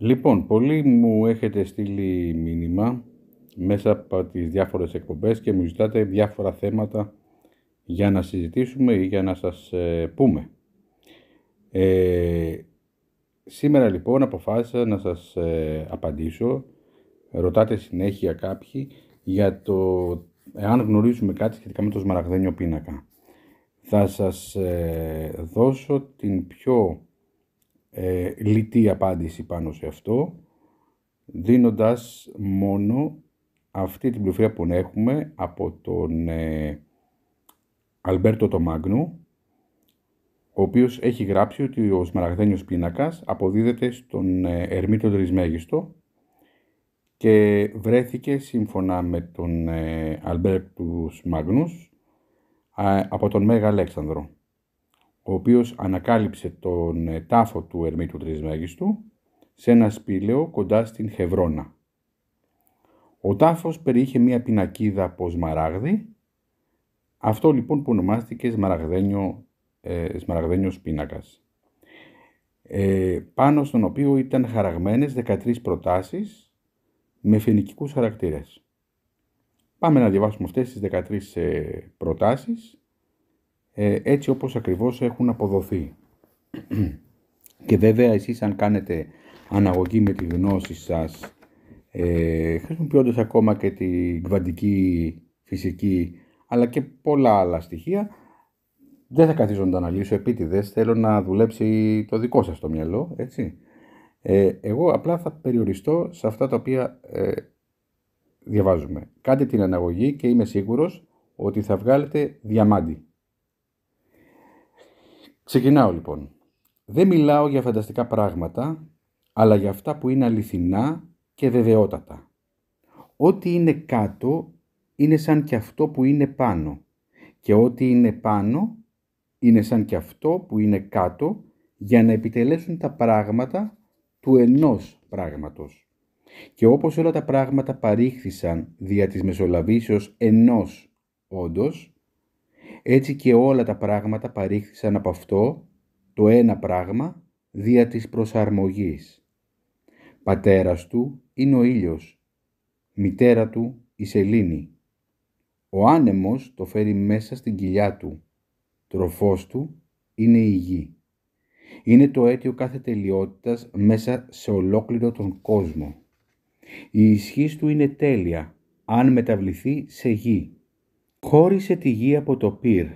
Λοιπόν, πολλοί μου έχετε στείλει μήνυμα μέσα από τις διάφορες εκπομπές και μου ζητάτε διάφορα θέματα για να συζητήσουμε ή για να σας πούμε. Σήμερα λοιπόν αποφάσισα να σας απαντήσω. Ρωτάτε συνέχεια κάποιοι για το εάν γνωρίζουμε κάτι σχετικά με το σμαραγδένιο πίνακα. Θα σας δώσω την πιο λιτή απάντηση πάνω σε αυτό, δίνοντας μόνο αυτή την πληροφορία που έχουμε από τον Αλμπέρτο το Μάγνο, ο οποίος έχει γράψει ότι ο σμαραγδένιος πίνακας αποδίδεται στον Ερμήτο Τρισμέγιστο και βρέθηκε σύμφωνα με τον Αλμπέρτους Μάγνους από τον Μέγα Αλέξανδρο, ο οποίος ανακάλυψε τον τάφο του Ερμήτου Τρισμέγιστου σε ένα σπήλαιο κοντά στην Χευρώνα. Ο τάφος περιείχε μία πινακίδα από σμαράγδι, αυτό λοιπόν που ονομάστηκε σμαραγδένιος πίνακας, πάνω στον οποίο ήταν χαραγμένες 13 προτάσεις με φοινικικούς χαρακτήρες. Πάμε να διαβάσουμε αυτές τις 13 προτάσεις έτσι όπως ακριβώς έχουν αποδοθεί. Και βέβαια εσείς αν κάνετε αναγωγή με τη γνώση σας, χρησιμοποιώντας ακόμα και την κβαντική φυσική αλλά και πολλά άλλα στοιχεία, δεν θα καθίσω να τα αναλύσω επίτηδες, θέλω να δουλέψει το δικό σας το μυαλό, έτσι. Εγώ απλά θα περιοριστώ σε αυτά τα οποία διαβάζουμε. Κάντε την αναγωγή και είμαι σίγουρος ότι θα βγάλετε διαμάντι. Ξεκινάω λοιπόν. Δεν μιλάω για φανταστικά πράγματα, αλλά για αυτά που είναι αληθινά και βεβαιότατα. Ό,τι είναι κάτω είναι σαν και αυτό που είναι πάνω, και ό,τι είναι πάνω είναι σαν και αυτό που είναι κάτω, για να επιτελέσουν τα πράγματα του ενός πράγματος. Και όπως όλα τα πράγματα παρήχθησαν δια της μεσολαβήσεως ενός όντος, έτσι και όλα τα πράγματα παρήχθησαν από αυτό το ένα πράγμα δια της προσαρμογής. Πατέρας του είναι ο ήλιος, μητέρα του η σελήνη. Ο άνεμος το φέρει μέσα στην κοιλιά του, τροφός του είναι η γη. Είναι το αίτιο κάθε τελειότητας μέσα σε ολόκληρο τον κόσμο. Η ισχύς του είναι τέλεια, αν μεταβληθεί σε γη. Χώρισε τη γη από το πυρ,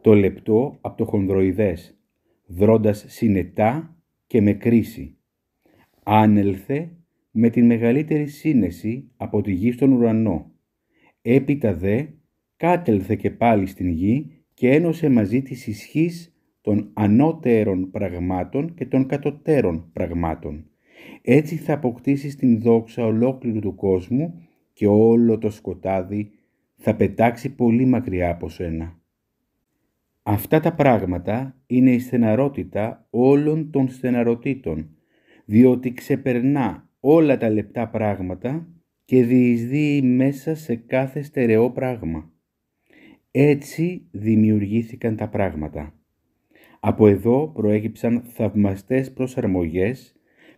το λεπτό από το χονδροειδές, δρώντας συνετά και με κρίση. Άνελθε με την μεγαλύτερη σύνεση από τη γη στον ουρανό. Έπειτα δε κάτελθε και πάλι στην γη και ένωσε μαζί της ισχύς των ανώτερων πραγμάτων και των κατωτέρων πραγμάτων. Έτσι θα αποκτήσεις την δόξα ολόκληρου του κόσμου και όλο το σκοτάδι θα πετάξει πολύ μακριά από σένα. Αυτά τα πράγματα είναι η στεναρότητα όλων των στεναροτήτων, διότι ξεπερνά όλα τα λεπτά πράγματα και διεισδύει μέσα σε κάθε στερεό πράγμα. Έτσι δημιουργήθηκαν τα πράγματα. Από εδώ προέκυψαν θαυμαστές προσαρμογές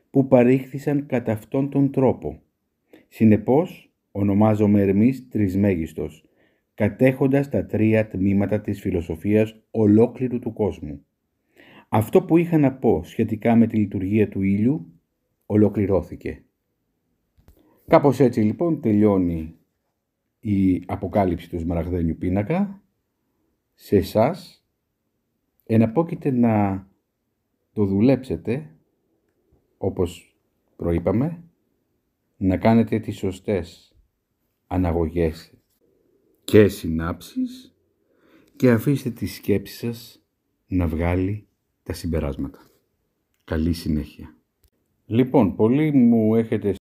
που παρήχθησαν κατά αυτόν τον τρόπο. Συνεπώς, ονομάζομαι Ερμής Τρισμέγιστος, κατέχοντας τα 3 τμήματα της φιλοσοφίας ολόκληρου του κόσμου. Αυτό που είχα να πω σχετικά με τη λειτουργία του ήλιου ολοκληρώθηκε. Κάπως έτσι λοιπόν τελειώνει η αποκάλυψη του σμαραγδένιου πίνακα. Σε εσάς εναπόκειται να το δουλέψετε όπως προείπαμε, να κάνετε τις σωστές αναγωγές και συνάψεις και αφήστε τη σκέψη σας να βγάλει τα συμπεράσματα. Καλή συνέχεια. Λοιπόν, πολλοί μου έχετε